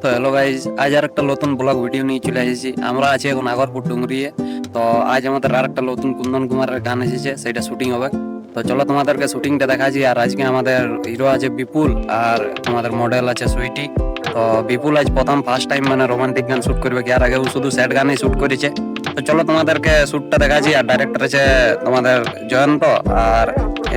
তো hello guys, আজ আর একটা নতুন ব্লগ ভিডিও নিয়ে চলে এসেছি। আমরা আছি এখন আগরপুর ডুংরিয়ে। তো আজ আমাদের আর একটা নতুন কুন্দন কুমারের গান এসেছে, সেটা শুটিং হবে। তো চলো তোমাদেরকে শুটিংটা দেখাচ্ছি। আর আজকে আমাদের হিরো আছে বিপুল, আর আমাদের মডেল আছে সুইটি। তো বিপুল আজ প্রথম ফার্স্ট টাইম মানে রোমান্টিক গান শুট করবে, কি আর আগেও শুধু স্যাড গানই শুট করেছে। তো চলো তোমাদেরকে শুটটা দেখাচ্ছি। আর ডাইরেক্টর আছে তোমাদের জয়ন্ত, আর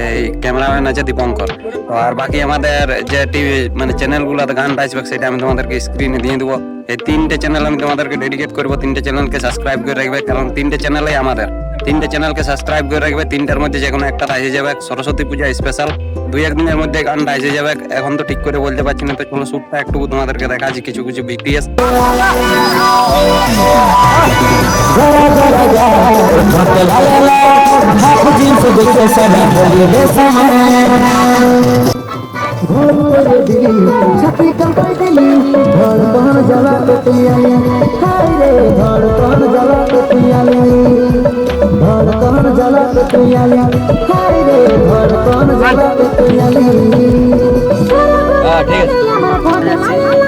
এই ক্যামেরাম্যান আছে দীপঙ্কর। তো আর বাকি আমাদের যে টিভি মানে চ্যানেলগুলোতে গানটা আসবে সেটা আমি তোমাদেরকে স্ক্রিনে দিয়ে দেবো। এই তিনটে চ্যানেল আমি তোমাদেরকে ডেডিকেট করবো। তিনটে চ্যানেলকে সাবস্ক্রাইব করে রাখবে, কারণ তিনটে চ্যানেলই আমাদের। তিনটে চ্যানেলকে সাবস্ক্রাইব করে রাখবে। তিনটার মধ্যে যে কোনো একটা এসে যাবে সরস্বতী পূজা স্পেশাল। দুই একদিনের মধ্যে গানটা এসে যাবে, এখন তো ঠিক করে বলতে পারছি না। তো চলো শুটটা একটু তোমাদেরকে দেখাচ্ছি, কিছু কিছু বিটিএস।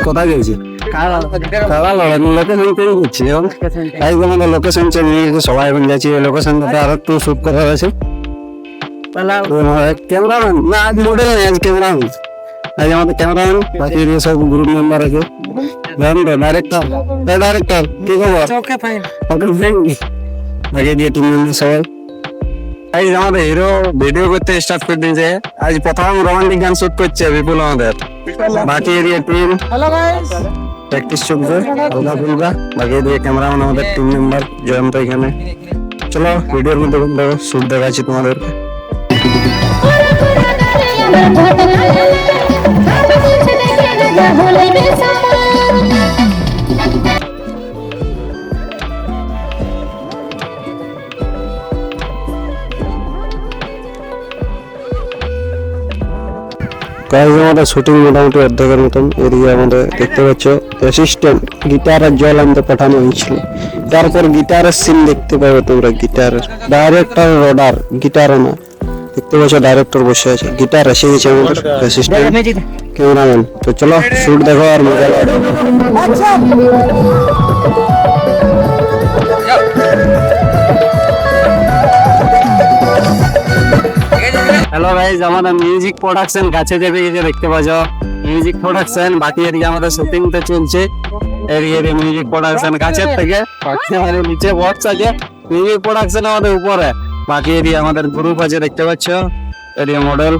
কোথায় গেছি লোকেশন চেঞ্জ নিয়ে সবাই এখন যাচ্ছি। লোকেশনটাতে আর একটু শুট করা হয়েছে। ক্যামেরাম্যান না, আজ মডেল নেই, আজ ক্যামেরাম্যান। আজ আমাদের ক্যামেরাম্যান, বাকি সব গ্রুপ মেম্বার আছে। ডাইরেক্টর ডাইরেক্টর কি খবর? বাকি দিয়ে টিম মেম্বার সবাই। আজ আমাদের হিরো ভিডিও করতে স্টার্ট করে দিয়েছে। আজ প্রথম রোমান্টিক গান শুট করছে বিপুল আমাদের। বাকি এরিয়া টিম প্র্যাকটিস চলছে হালকা ফুলকা। বাকি এদিকে ক্যামেরাম্যান আমাদের টিম মেম্বার জয়ন্ত এখানে। চলো ভিডিওর মধ্যে শুট দেখাচ্ছি তোমাদেরকে। আমাদের শুটিং মোটামুটি অর্ধেকের মতন। এদিকে আমাদের দেখতে পাচ্ছ অ্যাসিস্ট্যান্ট গিটারের জল আনতে পাঠানো হয়েছিল। তারপর গিটারের সিন দেখতে পাবে তোমরা। গিটারের ডাইরেক্টর রডার, গিটার না দেখতে পাচ্ছ। ডাইরেক্টর বসে আছে, গিটার এসে গেছে আমাদের অ্যাসিস্ট্যান্ট ক্যামেরাম্যান। তো চলো শুট দেখো আর মজা লাগবে। হ্যালো গাইজ, আমাদের মিউজিক প্রোডাকশন কাছে যাবে, এই যে দেখতে পাচ্ছ মিউজিক প্রোডাকশন। বাকি এদিকে আমাদের শুটিং তো চলছে। এদিকে মিউজিক প্রোডাকশন কাছের থেকে, বাকি আমাদের নিচে বক্স আছে। মিউজিক প্রোডাকশন আমাদের উপরে। বাকি এদিকে আমাদের গ্রুপ আছে দেখতে পাচ্ছ। এদিকে মডেল।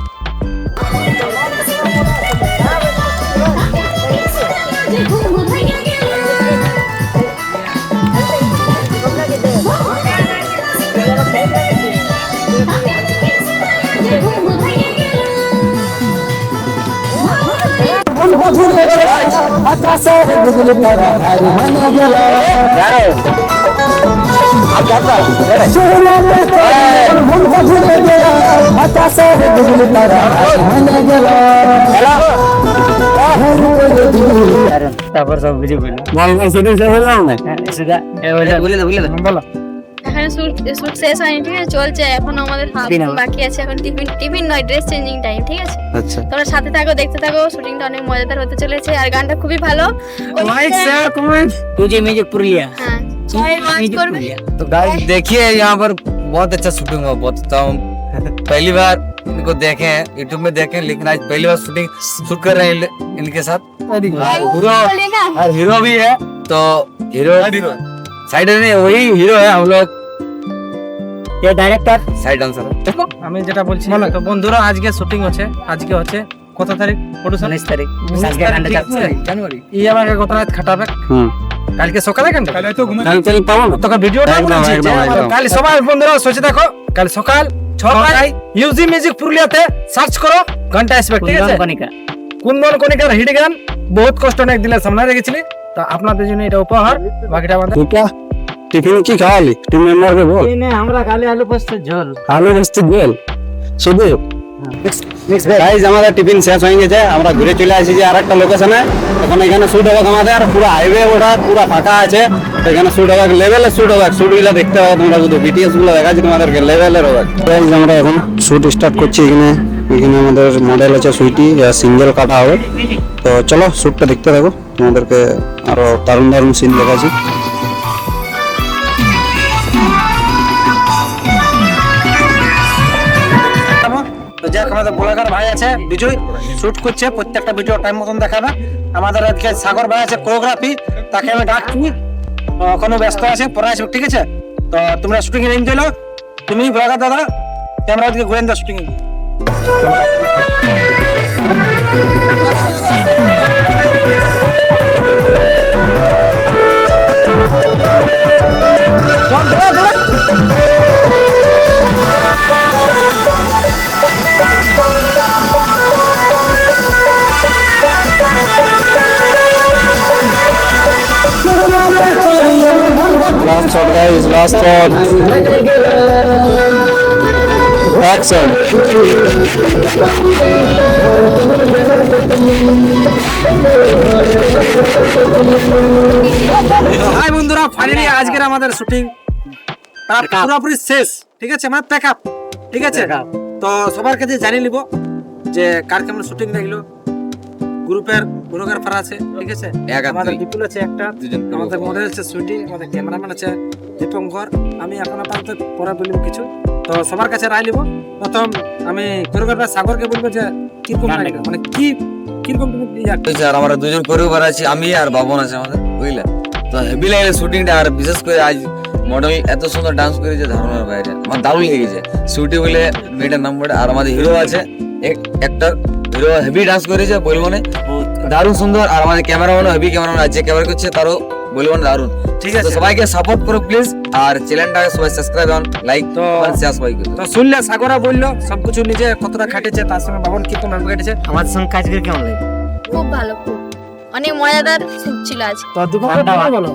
তারপর সব কিছু বলো। এখানে শুট শেষ হয়নি, ঠিক আছে, চলছে এখন। আমাদের বাকি আছে, এখন টিফিন নয়, ড্রেস চেঞ্জিং টাইম, ঠিক আছে। আচ্ছা, তোমরা সাথে থাকো, দেখতে থাকো। শুটিংটা অনেক মজাদার হতে চলেছে, আর গানটা খুবই ভালো। लाइक शेयर कमेंट तुझे म्यूजिक पुरिया। হ্যাঁ, সবাই ওয়াচ করবে। तो गाइस देखिए यहाँ पर बहुत अच्छा शूटिंग हुआ। बहुत तो हम पहली बार इनको देखे हैं, यूट्यूब में देखे हैं, लेकिन आज पहली बार शूटिंग शूट कर रहे हैं इनके साथ। हीरो और हीरो भी है। तो हीरो साइड में वही हीरो है, हम लोग ये डायरेक्टर সাইড ডান্সার। আমি যেটা বলছি, তো বন্ধুরা আজকে শুটিং হচ্ছে। আজকে হচ্ছে কত তারিখ? 19 তারিখ। আজকে গানটা যাচ্ছে জানুয়ারি। এই আমাকে কত রাত খাটাবে। কালকে সকালে গানটা কাল তো ঘুমাই কাল পাবো না। তোকে ভিডিওটা বলছি কাল সবাই বন্ধুরা সোচে দেখো। কাল সকাল 6টায় ইউজি মিউজিক পুরুলিয়াতে সার্চ করো, গানটা আসবে, ঠিক আছে। কুন্দন কণিকার হিট গান, বহুত কষ্ট অনেক দিনের সামনে রেখেছিলি। তো আপনাদের জন্য এটা উপহার। বাকিটা আমাদের টিফিন কি খাওয়ালি টিম মেম্বারকে বল। আমরা কালে আলু পোস্ত ঝোল। আলু পোস্ত ঝোল শুধু। গাইস আমাদের টিফিন শেষ হয়ে গেছে, আমরা ঘুরে চলে আসছি আরেকটা লোকেশনে। এখন এখানে শুট হবে আমাদের, পুরো হাইওয়ে ওটা পুরো ফাঁকা আছে। এখানে শুট হবে, লেভেলে শুট হবে। শুটগুলো দেখতে হবে তোমরা, শুধু বিটিএস গুলো দেখাচ্ছি তোমাদেরকে, লেভেলের হবে। গাইস আমরা এখন শুট স্টার্ট করছি এখানে এখানে আমাদের মডেল আছে সুইটি, সিঙ্গেল কাটা হবে। তো চলো শ্যুটটা দেখতে থাকো, তোমাদেরকে আরো দারুণ দারুণ সিন দেখাচ্ছি। তো যাক আমাদের ব্লগার ভাই আছে বিজয়, শুট করছে, প্রত্যেকটা ভিডিও টাইম মতন দেখাবে। আমাদের আজকে সাগর ভাই আছে কোরিওগ্রাফি, তাকে আমি ডাকছি, কোনো ব্যস্ত আছে, পরে আসবে, ঠিক আছে? তো তোমরা শুটিং এ এনজয় নাও। তুমি ব্লগার দাদা ক্যামেরা দিকে ঘুরে দাও শুটিং এ। Last shot guys, last shot. Action. Hi বন্ধুরা, ফাইনালি আজকের আমাদের শুটিং পুরোপুরি শেষ, ঠিক আছে? মানে প্যাক আপ, ঠিক আছে? তো সবার কাছে জানিয়ে নিব যে কার কেমন শুটিং লাগলো। গ্রুপের কোরিওগ্রাফার আছে, ঠিক আছে? আমাদের বিপুল আছে একটা, আমাদের মডেল আছে সুইটি, আমাদের ক্যামেরাম্যান আছে দীপঙ্কর। আমি এখন আপাতত পরে বলবো কিছু, তো সবার কাছে রায় নিব। প্রথম আমি কোরিওগ্রাফার সাগরকে বলবো যে কিরকম লাগলো, মানে কিরকম তুমি আর আমরা দুজন কোরিওগ্রাফার আছি, আমি আর বাবন আছে আমাদের, বুঝলে? তো হেভি লাগলে শুটিংটা, আর বিশেষ করে আজ মডেল এত সুন্দর ডান্স করেছে ধারণার বাইরে, আমার দারুণ লেগেছে। সুইটি বলে মেয়েটার নাম বলে, আর আমাদের হিরো আছে একটা হিরো, হেভি ডান্স করেছে, বলবো না, দারুণ সুন্দর। আর আমাদের ক্যামেরাম্যানও হেভি, ক্যামেরাম্যান আছে, ক্যামেরা করছে তারও বলবো না, দারুণ। ঠিক আছে, সবাইকে সাপোর্ট করো প্লিজ, আর চ্যানেলটাকে সবাই সাবস্ক্রাইব করুন, লাইক তো শেয়ার সবাই করুন। তো শুনলে সাগরা বললো সবকিছু নিজে কতটা খাটেছে, তার সঙ্গে বাবন কিরকম ভাবে কেটেছে। আমাদের সঙ্গে কাজ করে কেমন লাগে? খুব ভালো, খুব অনেক মজাদার শুট ছিল আজ। তো দুপুরে বলো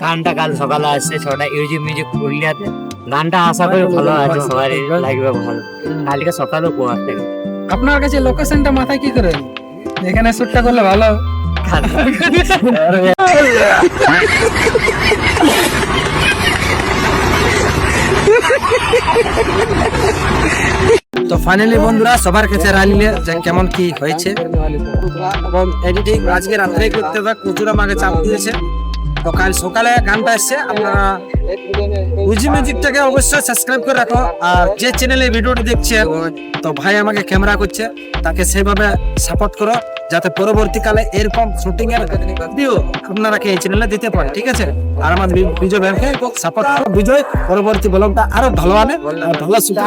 গানটা কাল সকালে আসছে 6টা ইউজিব মিউজিক পুরুলিয়াতে। গানটা আশা করি ভালো আছে, সবাই লাগবে ভালো। কালকে সকালেও পোহার থেকে আপনার কাছে লোকেশনটা মাথায় কি করে এখানে শুটটা করলে ভালো। তো ফাইনালি বন্ধুরা সবার কাছে রাইলে যে কেমন কি হয়েছে, এবং এডিটিং আজকে রাত্রে করতে হবে, প্রচুর আমাকে চাপ দিয়েছে। তো কাল সকালে গানটা এসছে, আপনারা উজি মিউজিকটাকে অবশ্যই সাবস্ক্রাইব করে রাখো। আর যে চ্যানেলে ভিডিওটি দেখছে, তো ভাই আমাকে ক্যামেরা করছে, তাকে সেভাবে সাপোর্ট করো, যাতে পরবর্তীকালে এরকম শুটিং এর ভিডিও আপনারা এই চ্যানেলে দিতে পারে, ঠিক আছে? আর আমাদের বিজয় ভাইকে সাপোর্ট করো, বিজয় পরবর্তী ব্লগটা আরো ভালো আনে, আর ভালো শুটিং